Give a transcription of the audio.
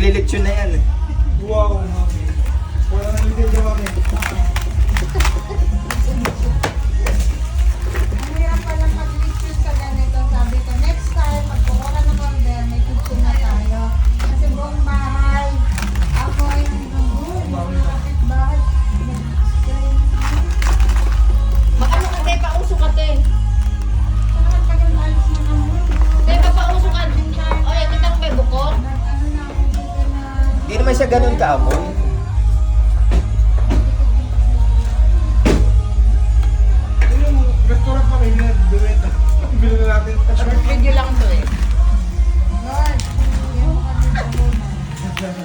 Maglilitsyon na yan eh. Wow, mami. Wala nang video kami. Ang hirap palang mag-picture sa ganito. Sabi ko, next time, pag kukuha ng order, may picture na tayo. Kasi buong bahay, ako yung buong bahay. Ano ka, te? Pauso ka, te. Saan tagal na alis na kami? Te, papauso ka. O, yan, kita may bukod. Ano na ako dito na... Hindi naman siya ganun kaamoy.